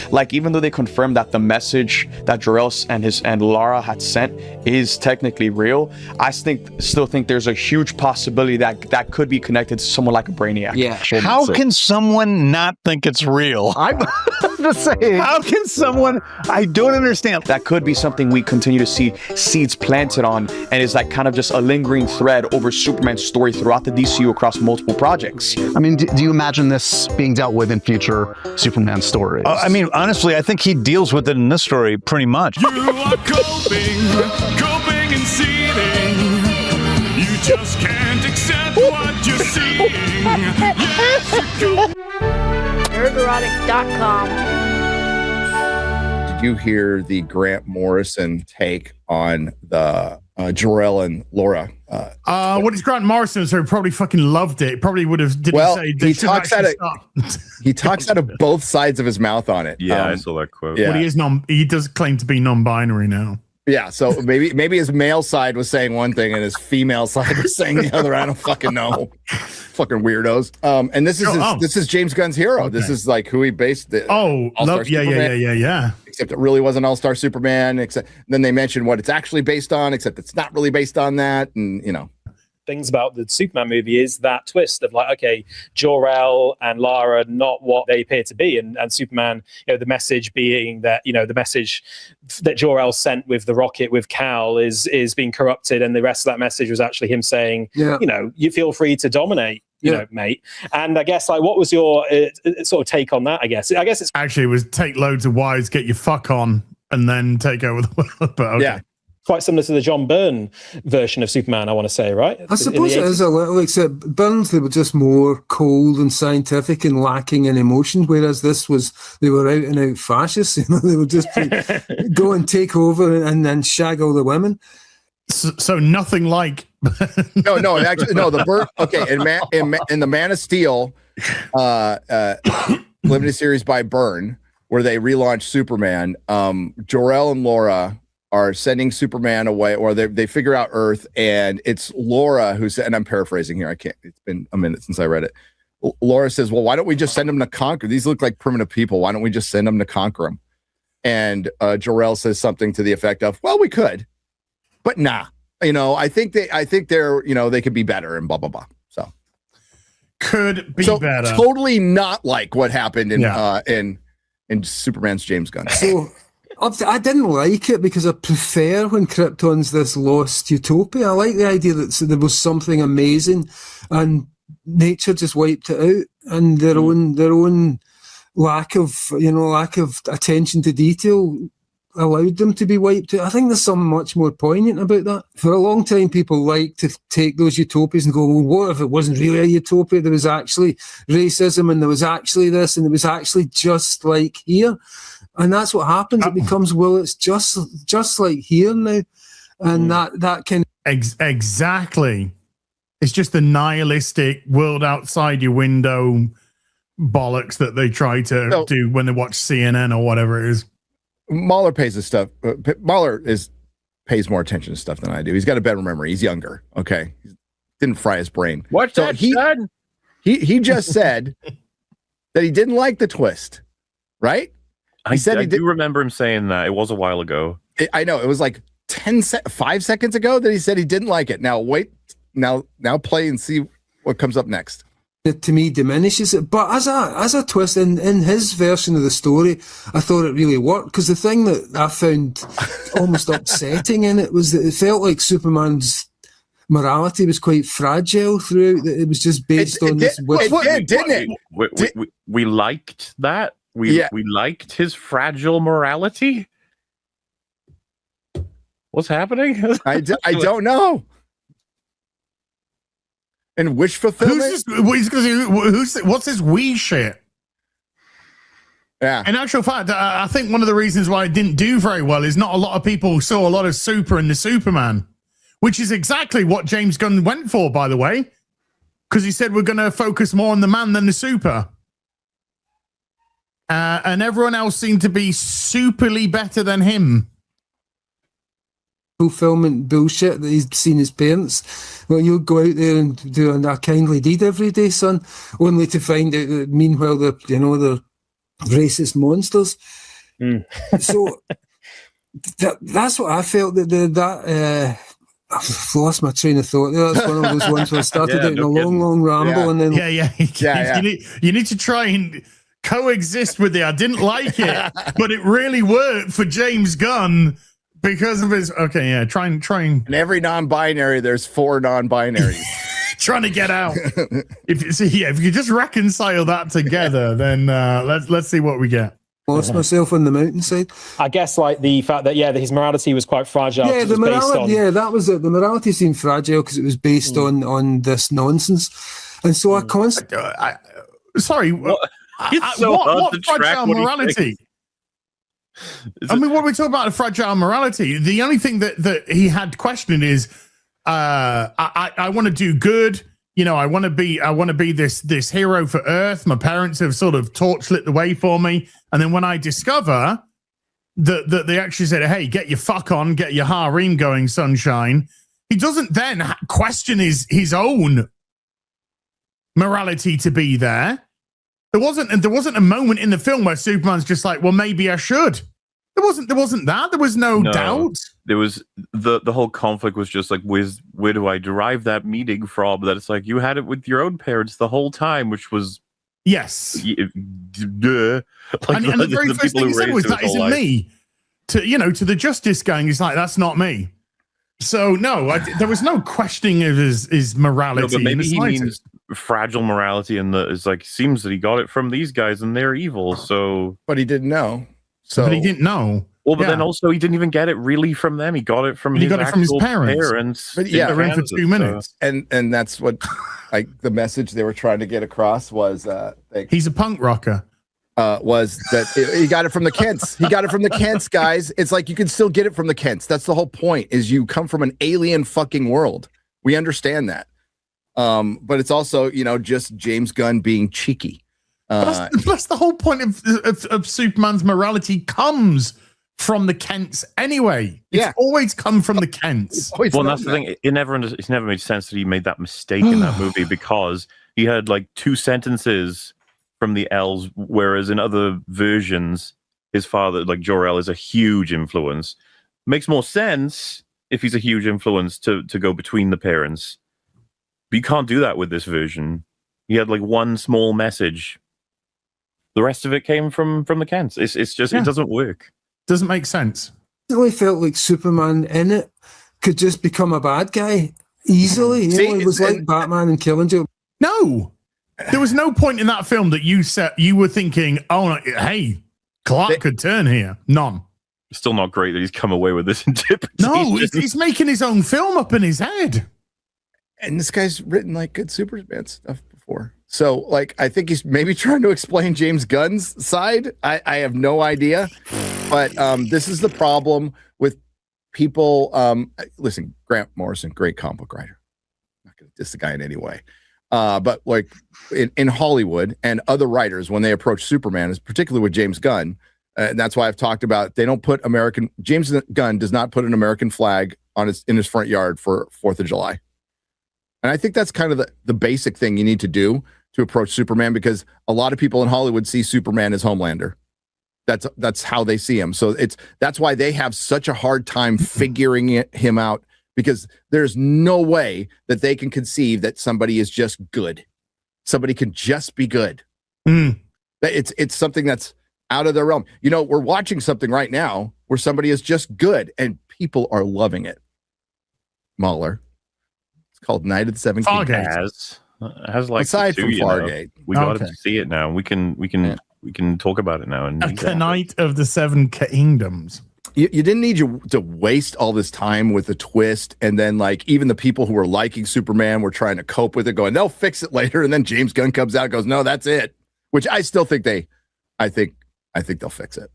Like, even though they confirmed that the message that Jor-El and Lara had sent is technically real, I still think there's a huge possibility that could be connected to someone like a Brainiac. Yeah. How can someone not think it's real? I'm just saying. How can someone? I don't understand. That could be something we continue to see seeds planted on, and is like kind of just a lingering thread over Superman's story throughout the DCU across multiple projects. I mean, do you imagine this being dealt with in future Superman stories? I mean, honestly, I think he deals with it in this story pretty much. You are coping and seething. You just can't accept what you're seeing. Yes, you go. Nerderotic.com. Did you hear the Grant Morrison take on the Jor-El and Lara? What is Grant Morrison? So he probably fucking loved it. Probably would have. He talks out of both sides of his mouth on it. Yeah, I saw that quote. Yeah. Well, he does claim to be non-binary now. Yeah, so maybe his male side was saying one thing and his female side was saying the other. I don't fucking know. Fucking weirdos. And this is James Gunn's hero. Okay. This is like who he based the All-Star Superman. Yeah. Except it really wasn't All-Star Superman. Except then they mentioned what it's actually based on. Except it's not really based on that. And things about the Superman movie is that twist of like, okay, Jor-El and Lara not what they appear to be, and Superman, the message being that the message that Jor-El sent with the rocket with Cal is being corrupted, and the rest of that message was actually him saying, you feel free to dominate. Mate. And I guess, like, what was your sort of take on that? I guess it's actually, it was take loads of wives, get your fuck on, and then take over the world. But okay. Yeah. Quite similar to the John Byrne version of Superman, I want to say, right? I suppose it is a little, except Byrne's, they were just more cold and scientific and lacking in emotion, whereas they were out and out fascists. They would just go and take over and then shag all the women. So nothing like no, actually, no. The Byrne, okay, in the Man of Steel limited series by Byrne, where they relaunched Superman, Jor-El and Lara are sending Superman away, or they figure out Earth, and it's Lara who said, and I'm paraphrasing here, it's been a minute since I read it. Lara says, well, why don't we just send them to conquer? These look like primitive people. Why don't we just send them to conquer them? And Jor-El says something to the effect of, well, we could, but nah. I think they're, they could be better and blah, blah, blah. So could be better. Totally not like what happened in Superman's James Gunn. So I didn't like it because I prefer when Krypton's this lost utopia. I like the idea that there was something amazing and nature just wiped it out, and their own lack of attention to detail allowed them to be wiped out. I think there's something much more poignant about that. For a long time, people like to take those utopias and go, well, what if it wasn't really a utopia? There was actually racism, and there was actually this, and it was actually just like here. And that's what happens. It becomes, well, it's just like here now. And that can... Exactly. It's just the nihilistic world outside your window bollocks that they try to do when they watch CNN or whatever it is. Mahler pays his stuff. Mahler pays more attention to stuff than I do. He's got a better memory. He's younger. Okay. He didn't fry his brain. What's that, son? He just said that he didn't like the twist, right? I do remember him saying that. It was a while ago. I know. It was like 5 seconds ago that he said he didn't like it. Now wait. Now play and see what comes up next. It, to me, diminishes it. But as a twist, in his version of the story, I thought it really worked. Because the thing that I found almost upsetting in it was that it felt like Superman's morality was quite fragile throughout. That it was just based on this. Didn't it? We liked that. We liked his fragile morality. What's happening? I don't know. And wish fulfillment. What's this we shit? Yeah. In actual fact, I think one of the reasons why it didn't do very well is not a lot of people saw a lot of super in the Superman, which is exactly what James Gunn went for, by the way, because he said we're going to focus more on the man than the super. And everyone else seemed to be superly better than him. Fulfillment bullshit that he's seen his parents. Well, you'll go out there and do a kindly deed every day, son, only to find out that meanwhile they're racist monsters. So that's what I felt I've lost my train of thought there. That's one of those ones where I started out in a long ramble and then You need to try and coexist with it. I didn't like it, but it really worked for James Gunn because of his trying in every non-binary there's 4 non-binaries. Trying to get out. If you just reconcile that together, then let's see what we get. Lost myself on the mountainside. I guess like the fact that his morality was quite fragile. Yeah, the morality. That was it. The morality seemed fragile because it was based on this nonsense, and so I constantly. Sorry, what fragile morality? I mean, what we talk about fragile morality. The only thing that he had questioned is, I want to do good. You know, I want to be this hero for Earth. My parents have sort of torchlit the way for me. And then when I discover that they actually said, hey, get your fuck on, get your harem going, sunshine, he doesn't then question his own morality to be there. There wasn't a moment in the film where Superman's just like, well, maybe I should. There wasn't that. There was no doubt. There was the whole conflict was just like, where do I derive that meaning from? That it's like you had it with your own parents the whole time, which was yes. Like, and the very first thing he said was, that isn't me. To the Justice Gang, he's like, that's not me. So no, there was no questioning of his morality. No, but maybe he means fragile morality, and it's like seems that he got it from these guys, and they're evil. So, but he didn't know. But he didn't know. Well, but then also he didn't even get it really from them. He got it from his parents. But for 2 minutes. And that's what like the message they were trying to get across was he's a punk rocker. Was that he got it from the Kents. He got it from the Kents, guys. It's like you can still get it from the Kents. That's the whole point, is you come from an alien fucking world. We understand that. But it's also, just James Gunn being cheeky. Plus the whole point of Superman's morality comes from the Kents anyway. It's always come from the Kents. Well, that's the thing. It's never made sense that he made that mistake in that movie, because he had like 2 sentences from the L's, whereas in other versions, his father, like Jor-El, is a huge influence. Makes more sense if he's a huge influence to go between the parents. But you can't do that with this version. He had like 1 small message. The rest of it came from the Kents. It's just it doesn't work. Doesn't make sense. It really felt like Superman in it could just become a bad guy easily. It was like Batman and Killing Joke. No, there was no point in that film that you were thinking, oh, hey, Clark could turn here. None. It's still not great that he's come away with this interpretation. No, he's making his own film up in his head. And this guy's written like good Superman stuff before. So, like, I think he's maybe trying to explain James Gunn's side. I have no idea. But this is the problem with people. Listen, Grant Morrison, great comic book writer. I'm not going to diss the guy in any way. But like in Hollywood and other writers, when they approach Superman, particularly with James Gunn, and that's why I've talked about, they don't put James Gunn does not put an American flag in his front yard for 4th of July. And I think that's kind of the basic thing you need to do to approach Superman, because a lot of people in Hollywood see Superman as Homelander. That's how they see him. So that's why they have such a hard time figuring him out, because there's no way that they can conceive that somebody is just good. Somebody can just be good. It's something that's out of their realm. We're watching something right now where somebody is just good and people are loving it. Mahler. Called Night of the Seven Kingdoms. Has like aside from Fargate, we got to see it now. We can talk about it now. And the Night of the Seven Kingdoms. You didn't need to waste all this time with a twist, and then like even the people who were liking Superman were trying to cope with it, going they'll fix it later, and then James Gunn comes out and goes, no, that's it. Which I still think I think they'll fix it.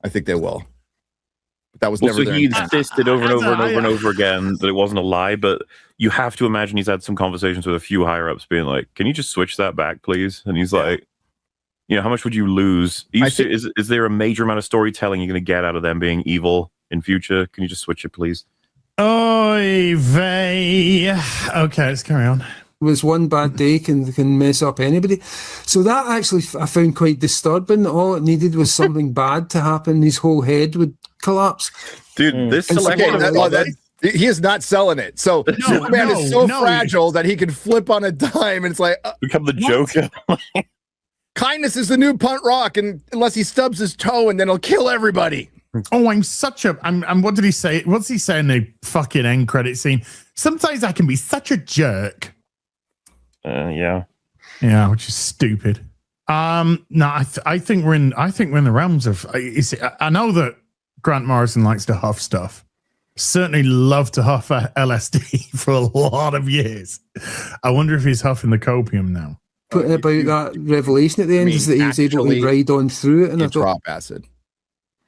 I think they will. That was never so he insisted over and over again that it wasn't a lie, but you have to imagine he's had some conversations with a few higher ups being like, can you just switch that back, please? And he's like, how much would you lose? Is there a major amount of storytelling you're going to get out of them being evil in future? Can you just switch it, please? Oy vey. Okay, let's carry on. was one bad day can mess up anybody. So that actually I found quite disturbing. All it needed was something bad to happen. His whole head would collapse. Dude, this And so- selection he is not selling it. So Superman is so fragile that he can flip on a dime, and it's like become the Joker. kindness is the new punt rock, and unless he stubs his toe, and then he'll kill everybody. Oh, I'm what did he say? What's he say in the fucking end credit scene? Sometimes I can be such a jerk. Yeah, which is stupid. No, I think we're in the realms of. I know that Grant Morrison likes to huff stuff. Certainly loved to huff LSD for a lot of years. I wonder if he's huffing the copium now. But about that revelation at the end is that he was able to ride on through it, and you drop acid.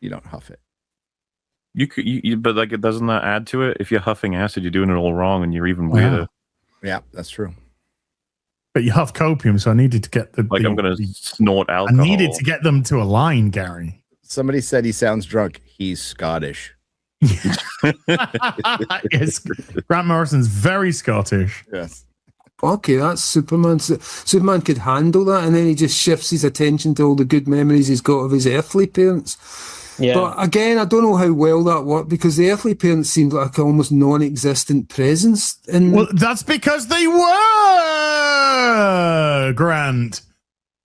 You don't huff it. You could, but like, doesn't that add to it? If you're huffing acid, you're doing it all wrong, and you're even weirder. Yeah, that's true. But you huff copium, so I needed to get I'm going to snort alcohol. I needed to get them to align, Gary. Somebody said he sounds drunk. He's Scottish. Yes, Grant Morrison's very Scottish. Yes. Okay, that's Superman. Superman could handle that, and then he just shifts his attention to all the good memories he's got of his earthly parents. Yeah. But again, I don't know how well that worked, because the earthly parents seemed like an almost non-existent presence. Well, that's because they were, Grant.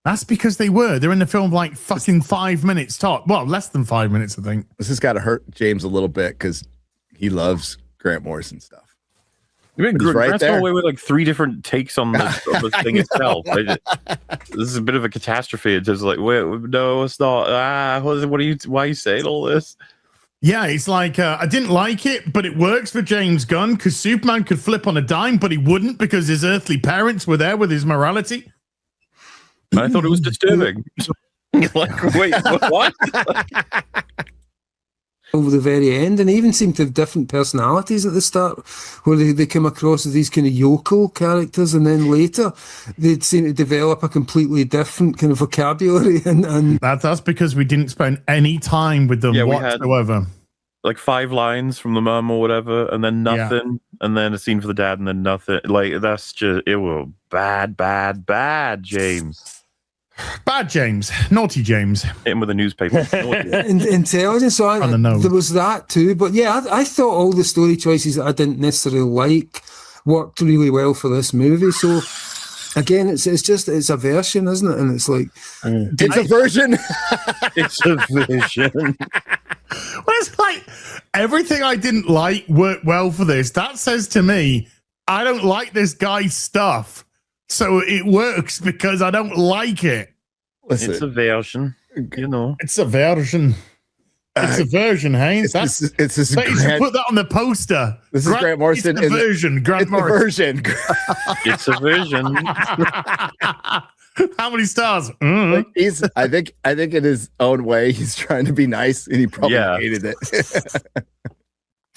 That's because they were. They're in the film like fucking 5 minutes top. Well, less than 5 minutes, I think. This has got to hurt James a little bit because he loves Grant Morrison stuff. Grant's gone away with like 3 different takes on the thing itself. This is a bit of a catastrophe. It's just like, wait, no, it's not. Why are you saying all this? Yeah, it's like, I didn't like it, but it works for James Gunn because Superman could flip on a dime, but he wouldn't because his earthly parents were there with his morality. I thought it was disturbing. Like, wait, what? Over the very end, and they even seem to have different personalities at the start, where they come across as these kind of yokel characters, and then later they'd seem to develop a completely different kind of vocabulary. And that's because we didn't spend any time with them whatsoever. We had like 5 lines from the mum or whatever, and then nothing, and then a scene for the dad, and then nothing. Like, that's just, it was bad, James. Bad James, naughty James. Hit him with a newspaper. Intelligence. So there was that too. But yeah, I thought all the story choices that I didn't necessarily like worked really well for this movie. So again, it's a version, isn't it? And it's like it's a version. It's a version. Well, it's like everything I didn't like worked well for this. That says to me, I don't like this guy's stuff. So it works because I don't like it. Listen, it's a version, you know. It's a version. It's a version, Haynes. You should put that on the poster. This is Grant Morrison. It's a version. Grant Morrison. It's a version. How many stars? Like I think in his own way, he's trying to be nice, and he probably hated it.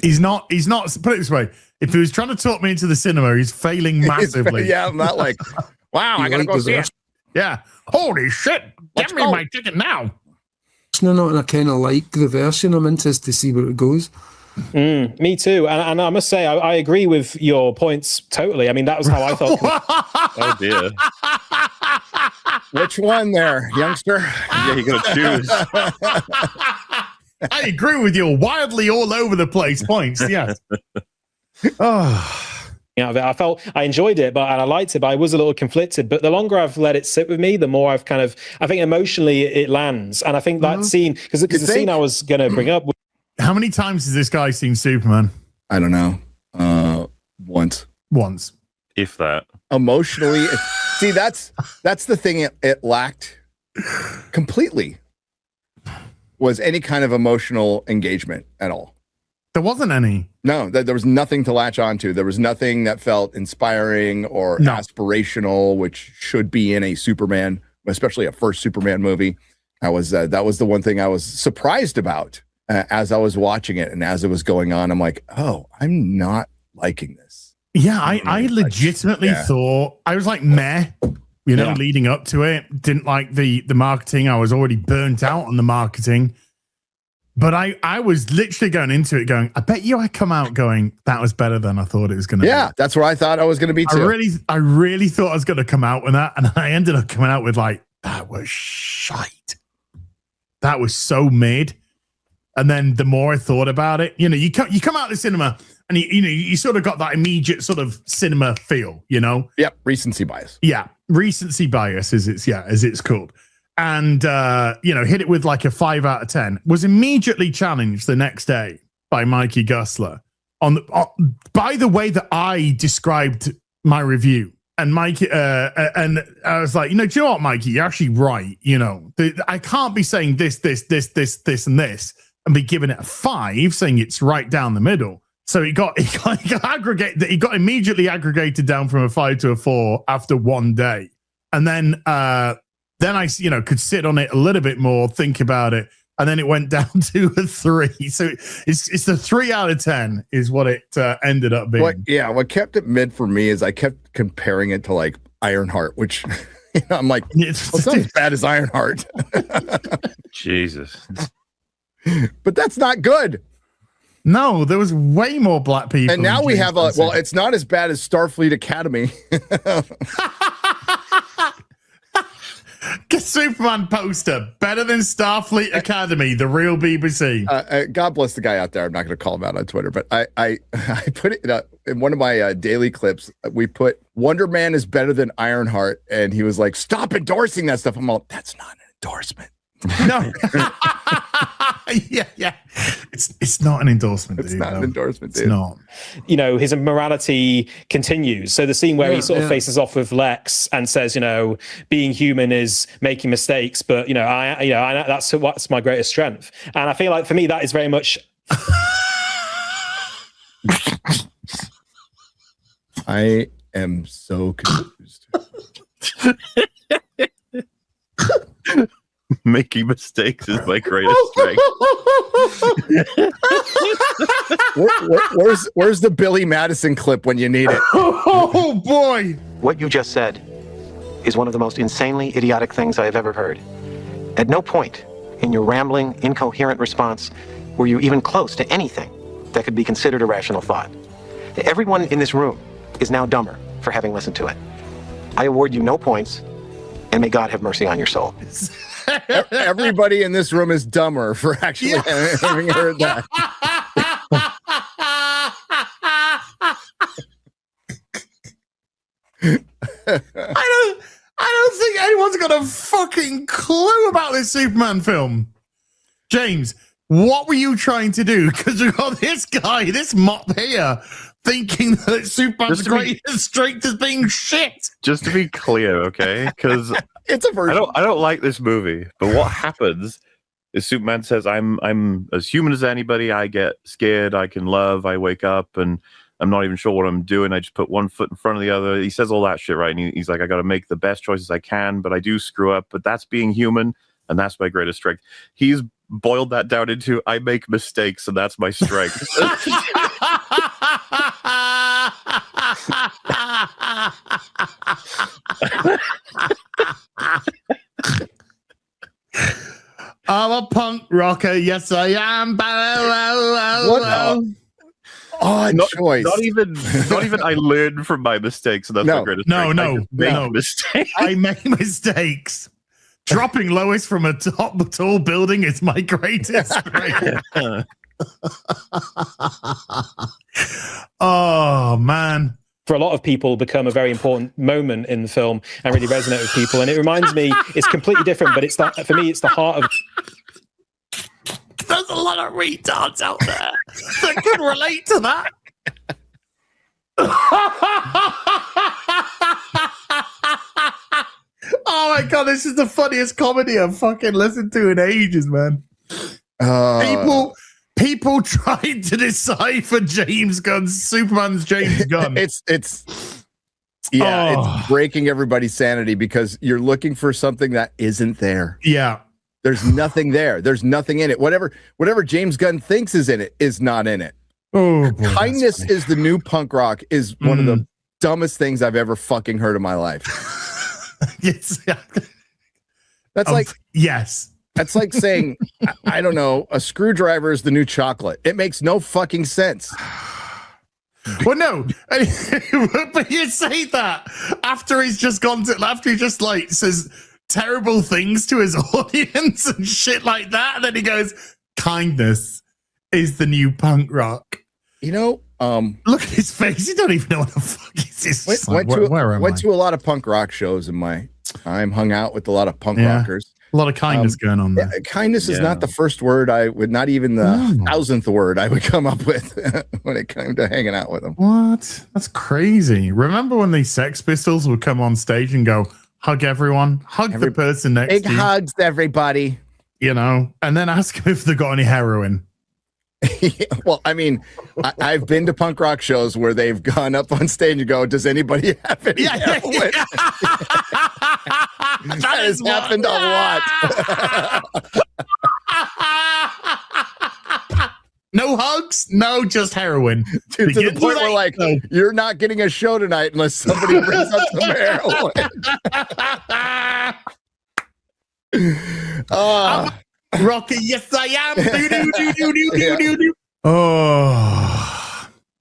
He's not. Put it this way: if he was trying to talk me into the cinema, he's failing massively. I'm not like, wow, I gotta go see it. Yeah. Holy shit! Get me my ticket now. No, and I kind of like the version. I'm interested to see where it goes. Me too, and I must say I agree with your points totally. I mean, that was how I felt. Oh dear. Which one there, youngster? Yeah, you gotta choose. I agree with your wildly all over the place points. Yes. Yeah, I enjoyed it, and I liked it, but I was a little conflicted. But the longer I've let it sit with me, the more I think emotionally it lands. And I think that scene, because the scene I was going to bring up. How many times has this guy seen Superman? I don't know. Once. If that. Emotionally, see, that's the thing it lacked completely. Was any kind of emotional engagement at all. There wasn't any. No, there was nothing to latch onto. There was nothing that felt inspiring or aspirational, which should be in a Superman, especially a first Superman movie. That was the one thing I was surprised about as I was watching it, and as it was going on. I'm like, oh, I'm not liking this. Yeah, I legitimately thought, I was like, meh. Leading up to it, didn't like the marketing. I was already burnt out on the marketing. But I was literally going into it going, I bet you I come out going, that was better than I thought it was going to be. Yeah, that's where I thought I was going to be too. I really thought I was going to come out with that. And I ended up coming out with like, that was shite. That was so mid. And then the more I thought about it, you know, you come out of the cinema and you sort of got that immediate sort of cinema feel, you know? Yep, recency bias. Yeah, recency bias as it's called. And, hit it with like a 5 out of 10. Was immediately challenged the next day by Mikey Gusler by the way that I described my review. And Mikey, and I was like, do you know what, Mikey? You're actually right. You know, I can't be saying this, and this, and be giving it a 5, saying it's right down the middle. So he got aggregated. He got immediately aggregated down from a 5 to a 4 after one day, and then I, could sit on it a little bit more, think about it, and then it went down to a 3. So it's the 3 out of 10 is what it ended up being. What kept it mid for me is I kept comparing it to like Ironheart, which I'm like, it's not as bad as Ironheart. Jesus. But that's not good. No, there was way more black people. And now we have it's not as bad as Starfleet Academy. Get Superman poster better than Starfleet Academy, the real BBC. God bless the guy out there. I'm not going to call him out on Twitter, but I put it in one of my daily clips. We put Wonder Man is better than Ironheart, and he was like, "Stop endorsing that stuff." I'm all, that's not an endorsement. No. yeah. It's not an endorsement. It's not an endorsement, dude. It's not. You know, his morality continues. So the scene where he sort of faces off with Lex and says, being human is making mistakes, but I that's what's my greatest strength. And I feel like for me that is very much. I am so confused. Making mistakes is my greatest strength. Where's the Billy Madison clip when you need it? Oh boy! What you just said is one of the most insanely idiotic things I have ever heard. At no point in your rambling, incoherent response were you even close to anything that could be considered a rational thought. Everyone in this room is now dumber for having listened to it. I award you no points, and may God have mercy on your soul. Everybody in this room is dumber for actually having heard that. I don't think anyone's got a fucking clue about this Superman film. James, what were you trying to do? Because we got this guy, this mop here, thinking that Superman's greatest strength is being shit. Just to be clear, okay? Because it's a version. I don't like this movie, but what happens is Superman says, I'm as human as anybody. I get scared. I can love. I wake up and I'm not even sure what I'm doing. I just put one foot in front of the other. He says all that shit, right? And he's like, I got to make the best choices I can, but I do screw up. But that's being human, and that's my greatest strength. He's boiled that down into I make mistakes, and that's my strength. I'm a punk rocker. Yes, I am. What odd choice. Not even I learn from my mistakes, and that's my greatest strength. No. Mistakes. I make mistakes. Dropping Lois from a tall building is my greatest strength. Oh, man. For a lot of people, become a very important moment in the film and really resonate with people. And it reminds me, it's completely different, but for me, it's the heart of. There's a lot of retards out there that can relate to that. Oh my God, this is the funniest comedy I've fucking listened to in ages, man. People trying to decipher James Gunn's Superman's James Gunn. It's breaking everybody's sanity because you're looking for something that isn't there. Yeah. There's nothing there. There's nothing in it. Whatever James Gunn thinks is in it is not in it. Oh, boy, kindness is the new punk rock is one of the dumbest things I've ever fucking heard in my life. Yes. That's like yes. That's like saying, I don't know, a screwdriver is the new chocolate. It makes no fucking sense. Well, no, but you say that after he's just like says terrible things to his audience and shit like that. And then he goes, kindness is the new punk rock. You know, look at his face. You don't even know what the fuck is this. Went to a lot of punk rock shows in my time, hung out with a lot of punk rockers. A lot of kindness going on there. Kindness is not the first word I would, not even the 1,000th word I would come up with when it came to hanging out with them. What? That's crazy. Remember when the Sex Pistols would come on stage and go, hug everyone, the person next to you. Big hugs to everybody. You know, and then ask them if they got any heroin. Well, I mean, I've been to punk rock shows where they've gone up on stage and go, does anybody have any heroin? That has happened a lot. No hugs, no, just heroin. Dude, to the point where, like, you're not getting a show tonight unless somebody brings up some heroin. Rocky, yes, I am. Oh.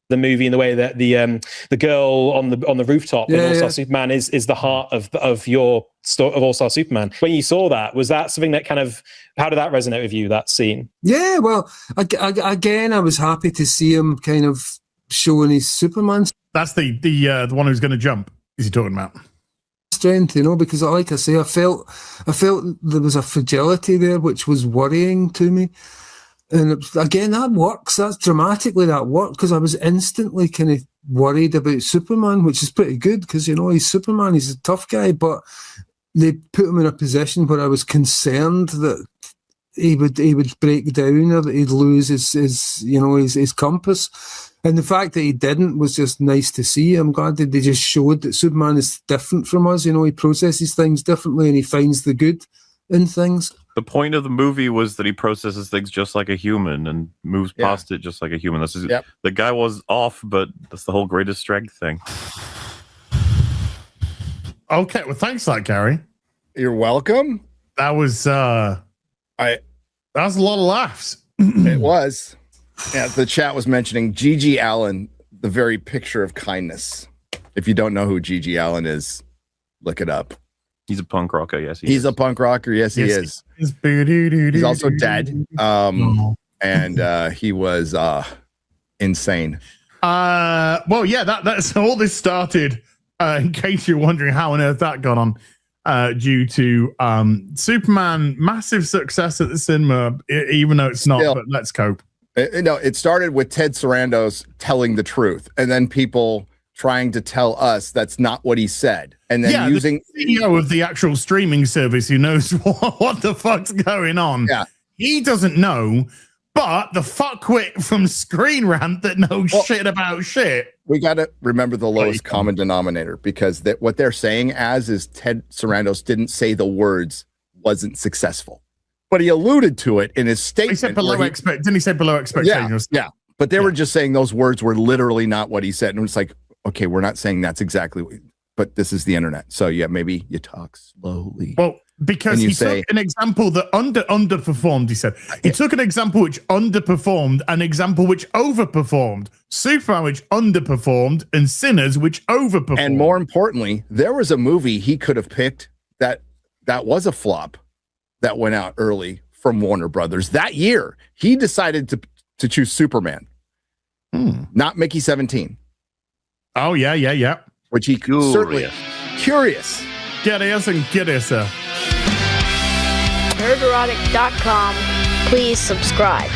The movie in the way that the girl on the rooftop in All-Star Superman is the heart of your story of All-Star Superman. When you saw that, was that something that kind of, how did that resonate with you, that scene? Yeah, well, again, I was happy to see him kind of showing his Superman. That's the one who's going to jump. Is he talking about? Strength, you know, because like I say, I felt there was a fragility there which was worrying to me. And again, that works. That's dramatically that worked, because I was instantly kind of worried about Superman, which is pretty good because, you know, he's Superman, he's a tough guy, but they put him in a position where I was concerned that he would break down or that he'd lose his compass. And the fact that he didn't was just nice to see. I'm glad that they just showed that Superman is different from us. You know, he processes things differently and he finds the good in things. The point of the movie was that he processes things just like a human and moves past it just like a human. The guy was off, but that's the whole greatest strength thing. Okay, well, thanks for that, Gary. You're welcome. That was that was a lot of laughs. It was. Yeah, the chat was mentioning Gigi Allen, the very picture of kindness. If you don't know who Gigi Allen is, look it up. He's a punk rocker, yes. He's a punk rocker, yes, he is. He's also dead. And he was insane. Well, yeah, that's all this started. In case you're wondering how on earth that got on, due to Superman, massive success at the cinema, even though it's not, but let's cope. No, it started with Ted Sarandos telling the truth, and then people trying to tell us that's not what he said, and then using the CEO of the actual streaming service who knows what the fuck's going on. Yeah, he doesn't know, but the fuckwit from Screen Rant that knows shit about shit. We got to remember the lowest common denominator, because what they're saying is Ted Sarandos didn't say the words "wasn't successful." But he alluded to it in his statement. He said didn't he say below expectations? Yeah. But they were just saying those words were literally not what he said. And it's like, okay, we're not saying that's exactly what, but this is the internet. So yeah, maybe you talk slowly. Well, because he took an example that underperformed, he said. He took an example which underperformed, an example which overperformed, Superman which underperformed, and Sinners which overperformed. And more importantly, there was a movie he could have picked that was a flop, that went out early from Warner Brothers that year. He decided to choose Superman, not Mickey 17. Oh, yeah. Which he certainly curious. Get us and get us. Nerderotic.com. Please subscribe.